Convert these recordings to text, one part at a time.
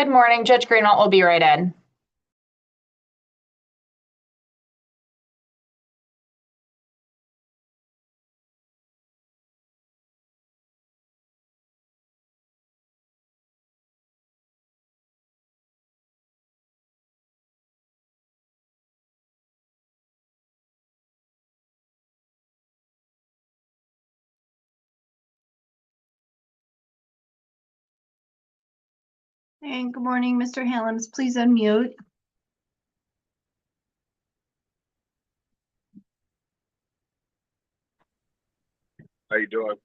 Good morning, Judge Greenwalt will be right in. And good morning, Mr. Hallams. Please unmute. How you doing?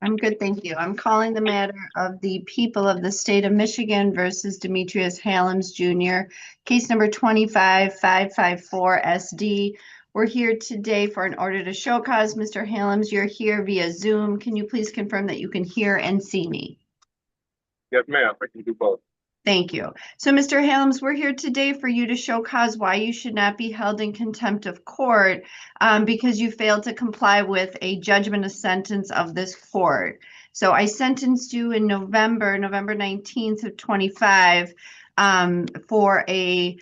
I'm good, thank you. I'm calling the matter of the people of the state of Michigan versus Demetrius Hallams Jr., case number 25554 SD. We're here today for an order to show cause. Mr. Hallams, you're here via Zoom. Can you please confirm that you can hear and see me? Yes, ma'am. I can do both. Thank you. So, Mr. Hallams, we're here today for you to show cause why you should not be held in contempt of court because you failed to comply with a judgment of sentence of this court. So I sentenced you in November 19th of 25 for a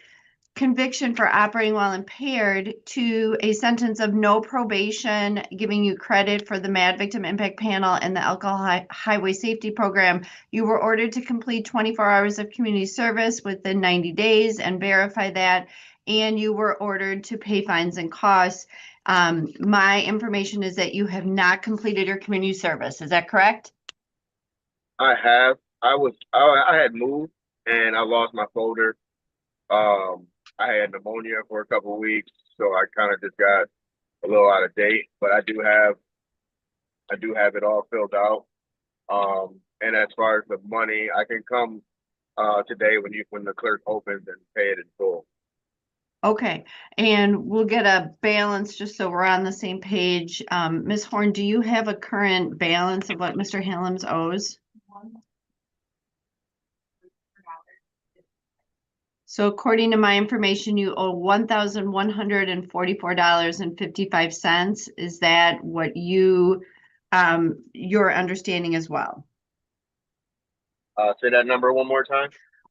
conviction for operating while impaired to a sentence of no probation, giving you credit for the MAD Victim Impact Panel and the Alcohol Highway Safety Program. You were ordered to complete 24 hours of community service within 90 days and verify that. And you were ordered to pay fines and costs. My information is that you have not completed your community service. Is that correct? I have. I had moved and I lost my folder. I had pneumonia for a couple of weeks, so I kind of just got a little out of date. But I do have it all filled out. And as far as the money, I can come today when the clerk opens and pay it in full. Okay, and we'll get a balance just so we're on the same page. Ms. Horn, do you have a current balance of what Mr. Hallams owes? So according to my information, you owe $1,144.55. Is that what your understanding as well? Say that number one more time.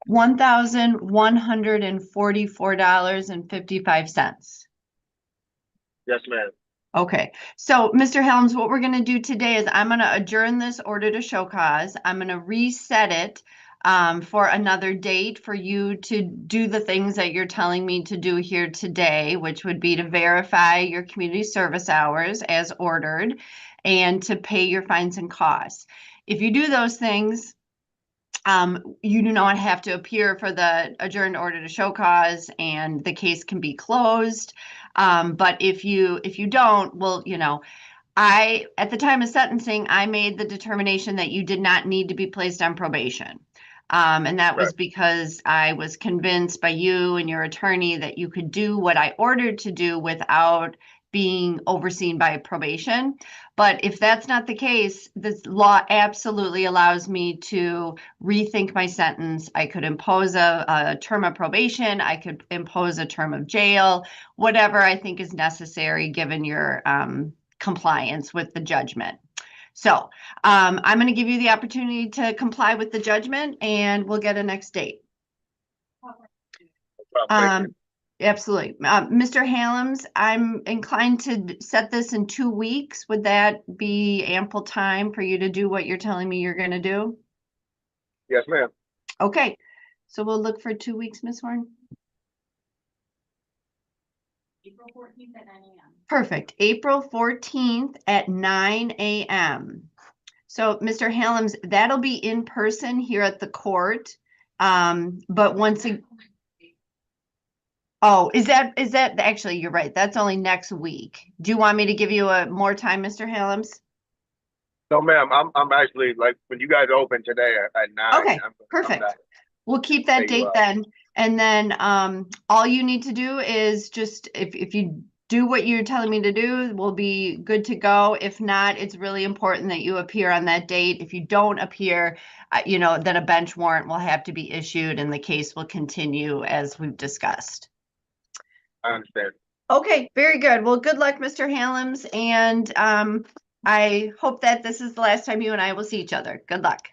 $1,144.55. Yes, ma'am. Okay, so Mr. Hallams, what we're going to do today is I'm going to adjourn this order to show cause. I'm going to reset it for another date for you to do the things that you're telling me to do here today, which would be to verify your community service hours as ordered and to pay your fines and costs. If you do those things, you do not have to appear for the adjourned order to show cause and the case can be closed. But if you don't, well, at the time of sentencing, I made the determination that you did not need to be placed on probation. And that was because I was convinced by you and your attorney that you could do what I ordered to do without being overseen by probation. But if that's not the case, this law absolutely allows me to rethink my sentence. I could impose a term of probation. I could impose a term of jail, whatever I think is necessary given your compliance with the judgment. So I'm going to give you the opportunity to comply with the judgment and we'll get a next date. Absolutely. Mr. Hallams, I'm inclined to set this in 2 weeks. Would that be ample time for you to do what you're telling me you're going to do? Yes, ma'am. Okay. So we'll look for 2 weeks, Ms. Horn. April 14th at 9 a.m. Perfect. April 14th at 9 a.m. So, Mr. Hallams, that'll be in person here at the court. But once again, oh, is that actually, you're right. That's only next week. Do you want me to give you more time, Mr. Hallams? No, ma'am. I'm actually, like, when you guys open today at 9. Okay, perfect. We'll keep that date then. And then all you need to do is just, if you do what you're telling me to do, we'll be good to go. If not, it's really important that you appear on that date. If you don't appear, then a bench warrant will have to be issued and the case will continue as we've discussed. I understand. Okay, very good. Well, good luck, Mr. Hallams. And I hope that this is the last time you and I will see each other. Good luck.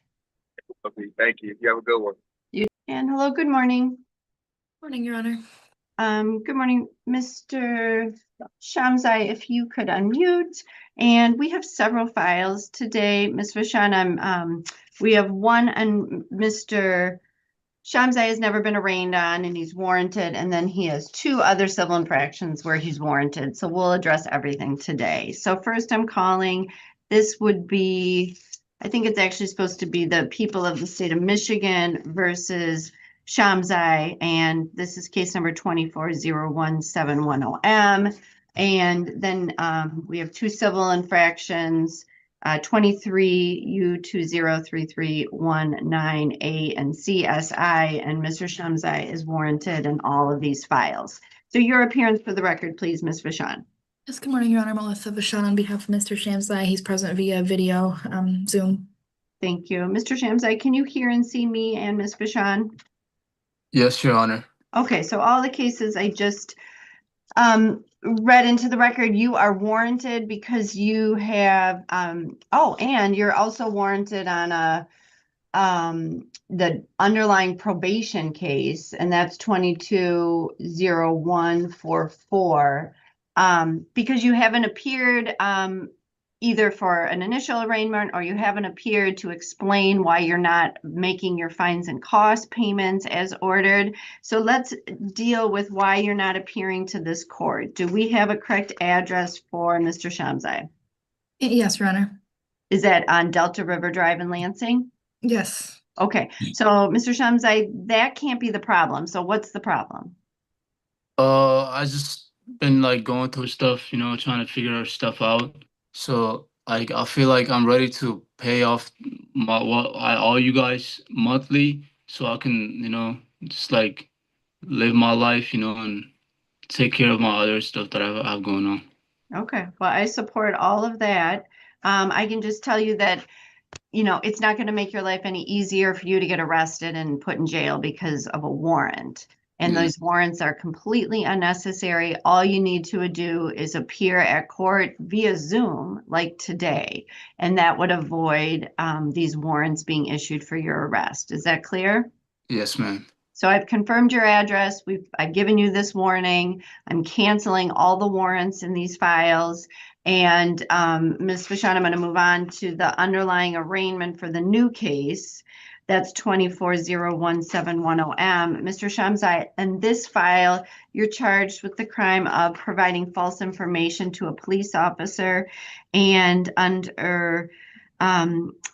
Okay, thank you. You have a good one. And hello, good morning. Morning, Your Honor. Good morning, Mr. Shamzai, if you could unmute. And we have several files today, Ms. Vashon. We have one on Mr. Shamzai has never been arraigned on and he's warranted, and then he has two other civil infractions where he's warranted. So we'll address everything today. So first I'm calling, this would be, I think it's actually supposed to be the people of the state of Michigan versus Shamzai, and this is case number 2401710M. And then we have two civil infractions, 23 U203319A and CSI, and Mr. Shamzai is warranted in all of these files. So your appearance for the record, please, Ms. Vashon. Yes, good morning, Your Honor. Melissa Vashon on behalf of Mr. Shamzai. He's present via video, Zoom. Thank you. Mr. Shamzai, can you hear and see me and Ms. Vashon? Yes, Your Honor. Okay, so all the cases I just read into the record, you are warranted because you have, oh, and you're also warranted on the underlying probation case, and that's 220144, because you haven't appeared either for an initial arraignment or you haven't appeared to explain why you're not making your fines and cost payments as ordered. So let's deal with why you're not appearing to this court. Do we have a correct address for Mr. Shamzai? Yes, Your Honor. Is that on Delta River Drive in Lansing? Yes. Okay, so Mr. Shamzai, that can't be the problem. So what's the problem? I just been like going through stuff, trying to figure stuff out. So like I feel like I'm ready to pay off what I owe you guys monthly, so I can, just like live my life, and take care of my other stuff that I have going on. Okay, well, I support all of that. I can just tell you that, it's not going to make your life any easier for you to get arrested and put in jail because of a warrant. And Yeah. those warrants are completely unnecessary. All you need to do is appear at court via Zoom like today, and that would avoid these warrants being issued for your arrest. Is that clear? Yes, ma'am. So I've confirmed your address. I've given you this warning. I'm canceling all the warrants in these files. And Ms. Vashon, I'm going to move on to the underlying arraignment for the new case. That's 2401710M. Mr. Shamzai, in this file, you're charged with the crime of providing false information to a police officer, and under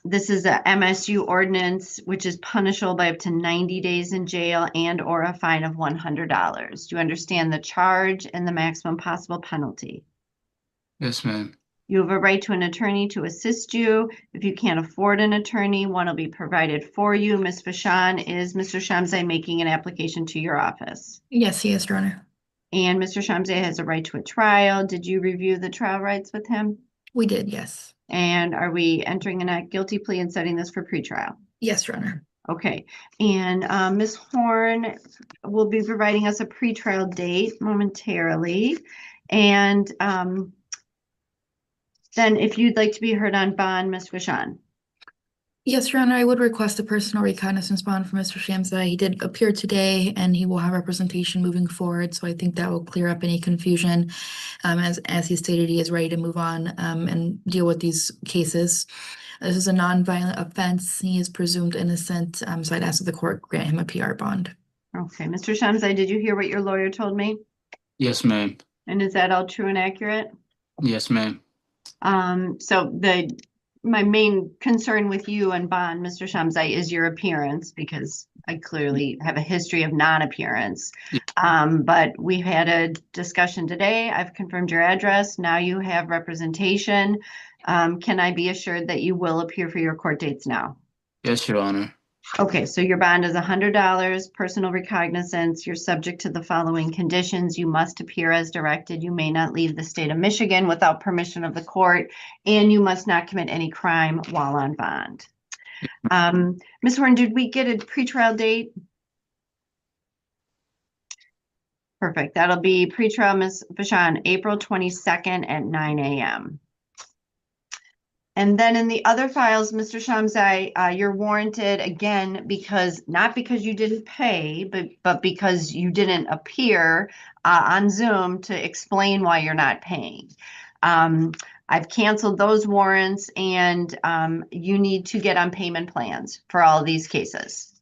this is a MSU ordinance, which is punishable by up to 90 days in jail and or a fine of $100. Do you understand the charge and the maximum possible penalty? Yes, ma'am. You have a right to an attorney to assist you. If you can't afford an attorney, one will be provided for you. Ms. Vashon, is Mr. Shamzai making an application to your office? Yes, he is, Your Honor. And Mr. Shamzai has a right to a trial. Did you review the trial rights with him? We did, yes. And are we entering a not guilty plea and setting this for pretrial? Yes, Your Honor. Okay, and Ms. Horn will be providing us a pretrial date momentarily. And then if you'd like to be heard on bond, Ms. Vashon. Yes, Your Honor, I would request a personal reconnaissance bond for Mr. Shamzai. He did appear today and he will have representation moving forward. So I think that will clear up any confusion. As he stated, he is ready to move on and deal with these cases. This is a non-violent offense. He is presumed innocent. So I'd ask that the court grant him a PR bond. Okay, Mr. Shamzai, did you hear what your lawyer told me? Yes, ma'am. And is that all true and accurate? Yes, ma'am. So my main concern with you and bond, Mr. Shamzai, is your appearance, because I clearly have a history of non-appearance. But we had a discussion today. I've confirmed your address. Now you have representation. Can I be assured that you will appear for your court dates now? Yes, Your Honor. Okay, so your bond is $100, personal recognizance. You're subject to the following conditions. You must appear as directed. You may not leave the state of Michigan without permission of the court, and you must not commit any crime while on bond. Ms. Horn, did we get a pretrial date? Perfect. That'll be pretrial, Ms. Vashon, April 22nd at 9 a.m. And then in the other files, Mr. Shamsai, you're warranted again because, not because you didn't pay, but because you didn't appear on Zoom to explain why you're not paying. I've canceled those warrants and you need to get on payment plans for all of these cases.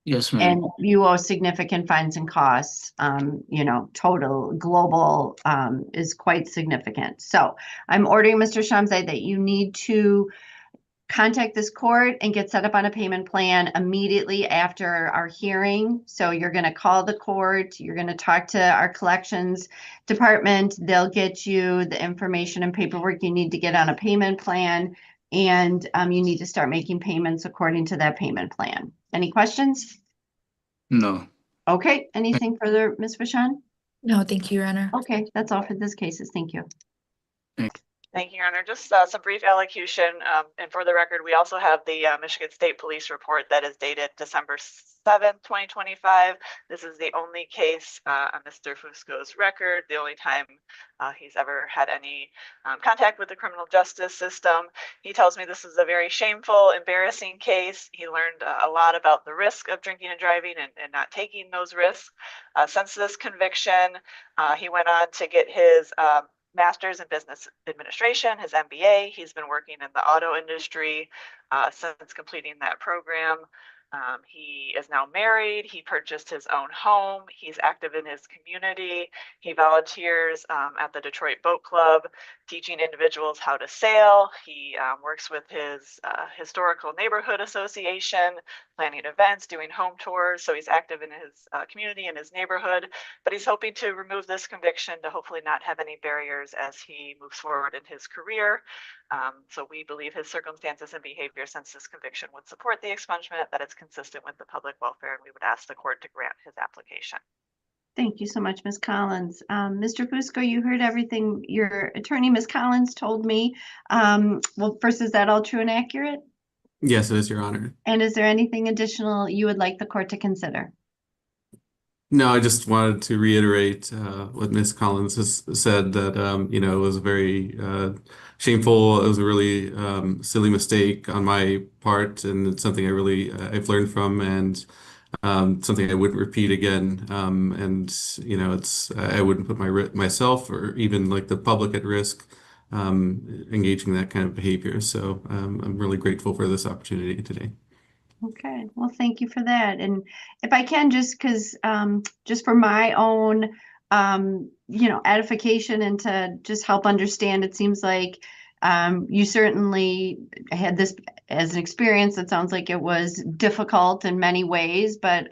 Yes, ma'am. And you owe significant fines and costs, you know, total global is quite significant. So I'm ordering Mr. Shamsai that you need to contact this court and get set up on a payment plan immediately after our hearing. So you're going to call the court, you're going to talk to our collections department. They'll get you the information and paperwork you need to get on a payment plan. And you need to start making payments according to that payment plan. Any questions? No. Okay, anything further, Ms. Vashon? No, thank you, Your Honor. Okay, that's all for this cases. Thank you. Thank you, Your Honor. Just some brief elocution. And for the record, we also have the Michigan State Police report that is dated December 7th, 2025. This is the only case on Mr. Fusco's record, the only time he's ever had any contact with the criminal justice system. He tells me this is a very shameful, embarrassing case. He learned a lot about the risk of drinking and driving and not taking those risks. Since this conviction, he went on to get his master's in business administration, his MBA. He's been working in the auto industry since completing that program. He is now married. He purchased his own home. He's active in his community. He volunteers at the Detroit Boat Club, teaching individuals how to sail. He works with his historical neighborhood association, planning events, doing home tours. So he's active in his community and his neighborhood, but he's hoping to remove this conviction to hopefully not have any barriers as he moves forward in his career. So we believe his circumstances and behavior since this conviction would support the expungement, that it's consistent with the public welfare, and we would ask the court to grant his application. Thank you so much, Ms. Collins. Mr. Fusco, you heard everything your attorney, Ms. Collins, told me. Well, first, is that all true and accurate? Yes, it is, Your Honor. And is there anything additional you would like the court to consider? No, I just wanted to reiterate what Ms. Collins has said, that you know, it was very shameful. It was a really silly mistake on my part, and it's something I've learned from, and something I wouldn't repeat again. And you know, I wouldn't put myself or even like the public at risk engaging in that kind of behavior. So I'm really grateful for this opportunity today. Okay, well, thank you for that. And if I can, just because, just for my own, you know, edification and to just help understand, it seems like you certainly had this as an experience. It sounds like it was difficult in many ways, but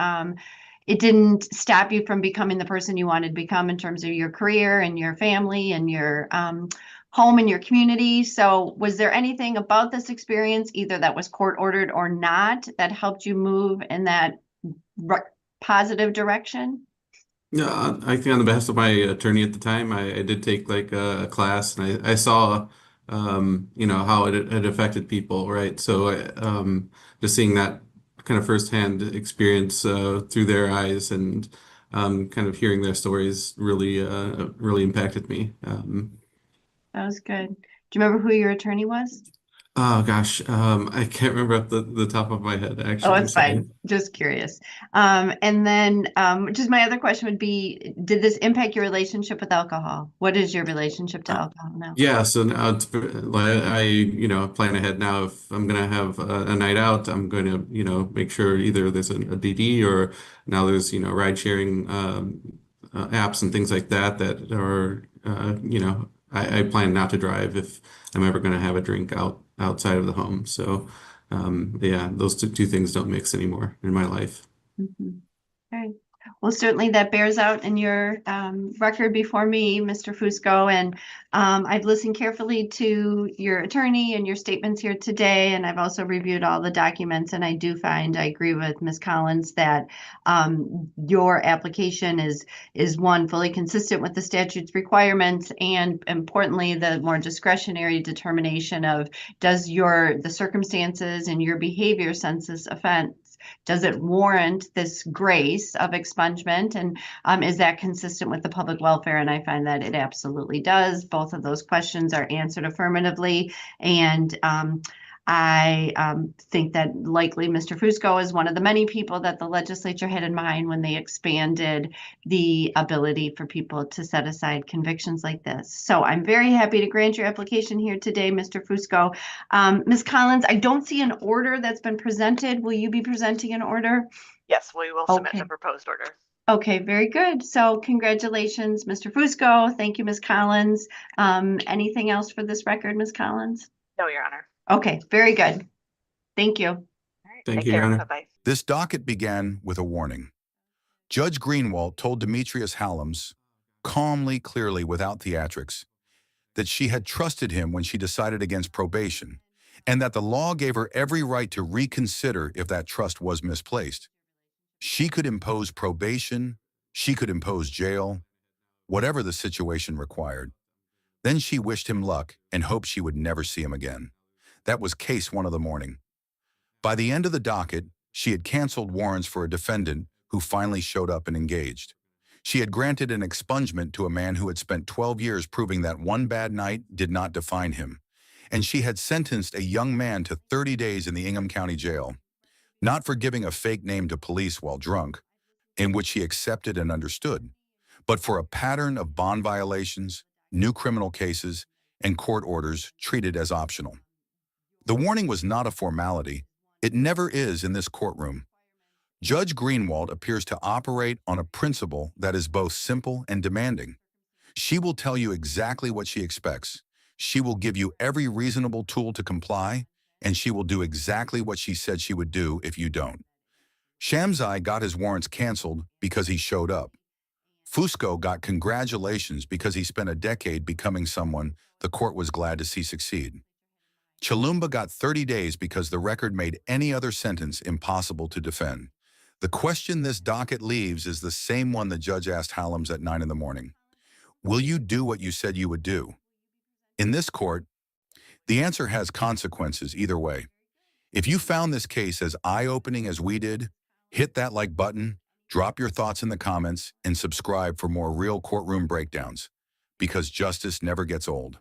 it didn't stop you from becoming the person you wanted to become in terms of your career and your family and your home in your community. So was there anything about this experience, either that was court ordered or not, that helped you move in that positive direction? Yeah, I think on the behest of my attorney at the time, I did take like a class, and I saw you know, how it had affected people, right? So just seeing that kind of firsthand experience through their eyes, and kind of hearing their stories really impacted me. That was good. Do you remember who your attorney was? Oh gosh, I can't remember off the top of my head, actually. Oh, it's fine. Just curious. And then just my other question would be, did this impact your relationship with alcohol? What is your relationship to alcohol now? Yeah, so now I you know, plan ahead now. If I'm gonna have a night out, I'm going to, you know, make sure either there's a DD, or now there's, you know, ride sharing apps and things like that that are you know, I plan not to drive if I'm ever going to have a drink outside of the home. So yeah, those two things don't mix anymore in my life. Mm-hmm. Okay. Well, certainly that bears out in your record before me, Mr. Fusco, and I've listened carefully to your attorney and your statements here today, and I've also reviewed all the documents, and I agree with Ms. Collins that your application is one fully consistent with the statute's requirements, and importantly, the more discretionary determination of does the circumstances and your behavior since this offense Does it warrant this grace of expungement? And is that consistent with the public welfare? And I find that it absolutely does. Both of those questions are answered affirmatively. And I think that likely Mr. Fusco is one of the many people that the legislature had in mind when they expanded the ability for people to set aside convictions like this. So I'm very happy to grant your application here today, Mr. Fusco. Ms. Collins, I don't see an order that's been presented. Will you be presenting an order? Yes, we will submit Okay. the proposed order. Okay, very good. So congratulations, Mr. Fusco. Thank you, Ms. Collins. Anything else for this record, Ms. Collins? No, Your Honor. Okay, very good. Thank you. All right, Thank take you, Your care. Honor. Bye-bye. This docket began with a warning. Judge Greenwalt told Demetrius Halams, calmly, clearly, without theatrics, that she had trusted him when she decided against probation, and that the law gave her every right to reconsider if that trust was misplaced. She could impose probation, she could impose jail, whatever the situation required. Then she wished him luck and hoped she would never see him again. That was case 1 of the morning. By the end of the docket, she had canceled warrants for a defendant who finally showed up and engaged. She had granted an expungement to a man who had spent 12 years proving that one bad night did not define him. And she had sentenced a young man to 30 days in the Ingham County Jail, not for giving a fake name to police while drunk, in which he accepted and understood, but for a pattern of bond violations, new criminal cases, and court orders treated as optional. The warning was not a formality. It never is in this courtroom. Judge Greenwalt appears to operate on a principle that is both simple and demanding. She will tell you exactly what she expects. She will give you every reasonable tool to comply, and she will do exactly what she said she would do if you don't. Shamsai got his warrants canceled because he showed up. Fusco got congratulations because he spent a decade becoming someone the court was glad to see succeed. Chalumba got 30 days because the record made any other sentence impossible to defend. The question this docket leaves is the same one the judge asked Halams at 9 in the morning. Will you do what you said you would do? In this court, the answer has consequences either way. If you found this case as eye-opening as we did, hit that like button, drop your thoughts in the comments, and subscribe for more real courtroom breakdowns, because justice never gets old.